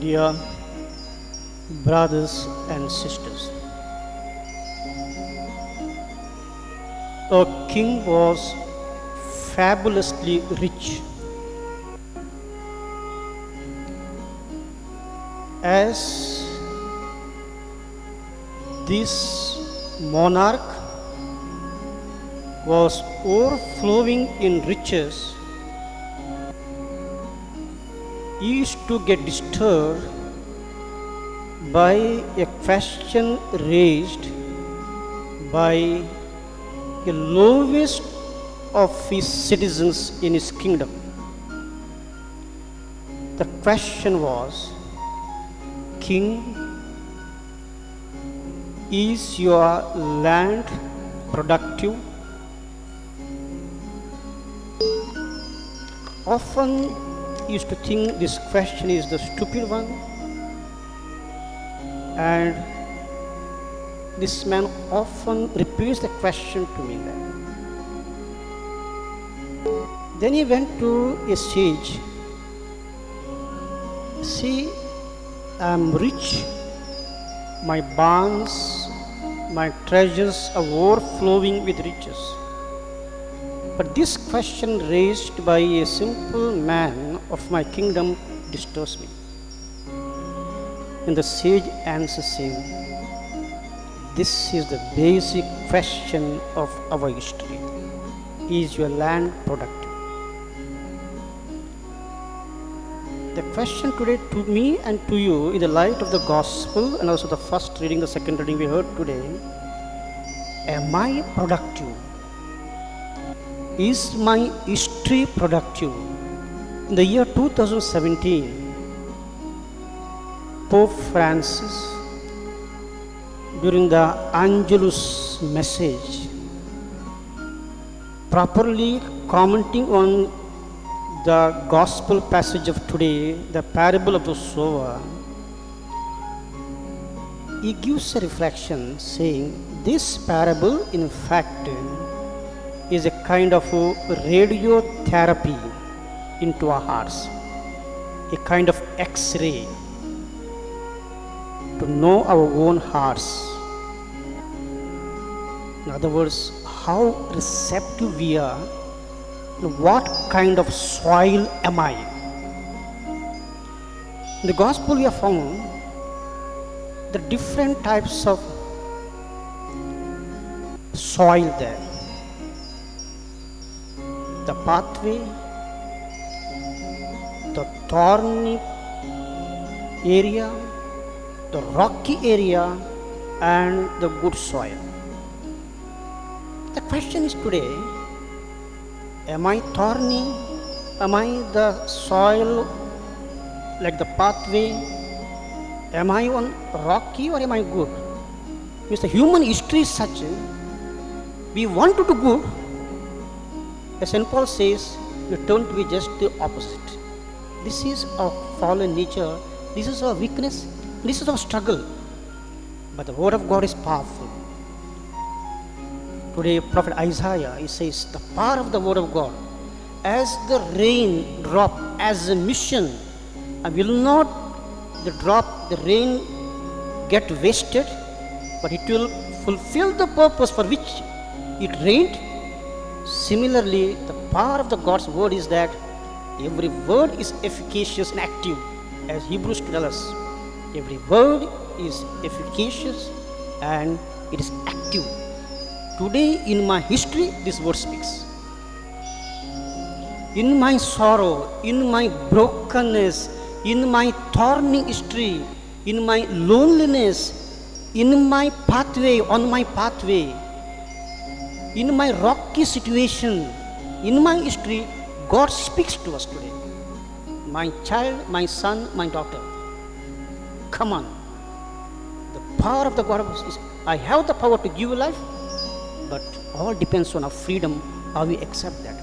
Dear brothers and sisters, a king was fabulously rich. As this monarch was overflowing in riches, he used to get disturbed by a question raised by the lowest of his citizens in his kingdom. The question was, King, is your land productive? Often used to think this question is the stupid one, and this man often repeats the question to me. Then he went to a sage. See, I am rich, my barns, my treasures are overflowing with riches. But this question raised by a simple man of my kingdom disturbs me. And the sage answers saying, this is the basic question of our history. Is your land productive? The question today to me and to you, in the light of the gospel and also the first reading, the second reading we heard today, am I productive? Is my history productive? In the year 2017, Pope Francis, during the Angelus message, properly commenting on the gospel passage of today, the parable of the sower, he gives a reflection saying this parable in fact is a kind of radiotherapy into our hearts, a kind of x-ray to know our own hearts. In other words, how receptive we are, what kind of soil am I? In the gospel we have found the different types of soil there. The pathway, the thorny area, the rocky area, and the good soil. The question is today, am I thorny? Am I the soil like the pathway? Am I on rocky or am I good? Means the human history is such, we want to do good. As St. Paul says, we turn to be just the opposite. This is our fallen nature, this is our weakness, this is our struggle. But the word of God is powerful. Today, Prophet Isaiah, he says, the power of the word of God, as the rain drop, as a mission, and will not the rain get wasted, but it will fulfill the purpose for which it rained. Similarly, the power of the God's word is that every word is efficacious and active, as Hebrews tell us. Every word is efficacious and it is active. Today in my history, this word speaks. In my sorrow, in my brokenness, in my thorny history, in my loneliness, in my pathway, on my pathway, in my rocky situation, in my history, God speaks to us today. My child, my son, my daughter, come on. The power of the God is, I have the power to give you life, but all depends on our freedom, how we accept that.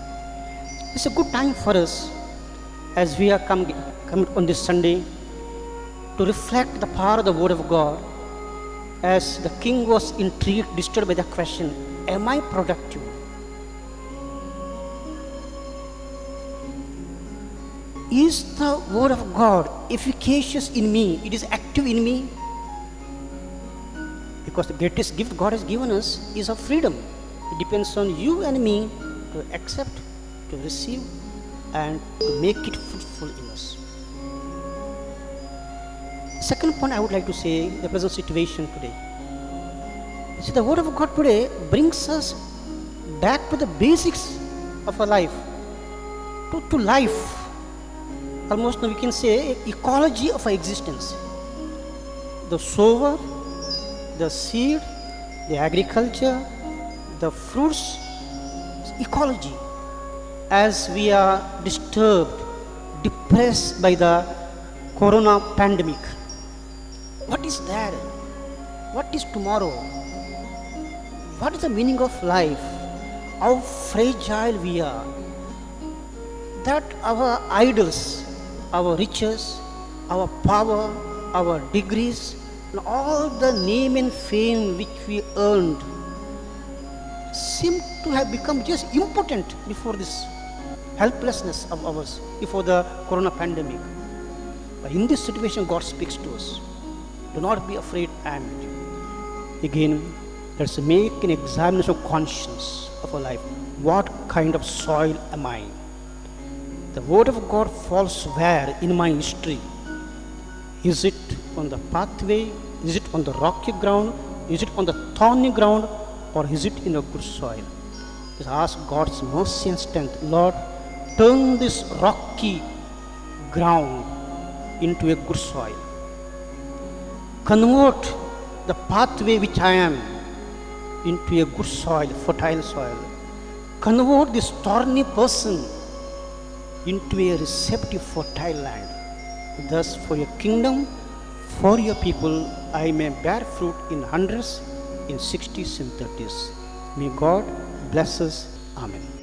It's a good time for us as we are come on this Sunday to reflect the power of the Word of God, as the king was intrigued, disturbed by the question, am I productive? is the word of God efficacious in me? It is active in me? Because the greatest gift God has given us is of freedom. It depends on you and me to accept, to receive, and to make it fruitful in us. Second point I would like to say, the present situation today. See, the word of God today brings us back to the basics of our life, to life. Almost now we can say ecology of our existence. The sower, the seed, the agriculture, the fruits, ecology. As we are disturbed, depressed by the corona pandemic. What is that? What is tomorrow? What is the meaning of life? How fragile we are. That our idols, our riches, our power, our degrees, and all the name and fame which we earned seem to have become just impotent before this helplessness of ours, before the corona pandemic. But in this situation, God speaks to us. Do not be afraid, I am with you. Again, let's make an examination of conscience of our life. What kind of soil am I? The word of God falls where in my history? Is it on the pathway? Is it on the rocky ground? Is it on the thorny ground? Or is it in a good soil? Just ask God's mercy and strength. Lord, turn this rocky ground into a good soil. Convert the pathway which I am into a good soil, fertile soil. Convert this thorny person into a receptive, fertile land. Thus, for your kingdom, for your people, I may bear fruit in hundreds, in 60s and 30s. May God bless us. Amen.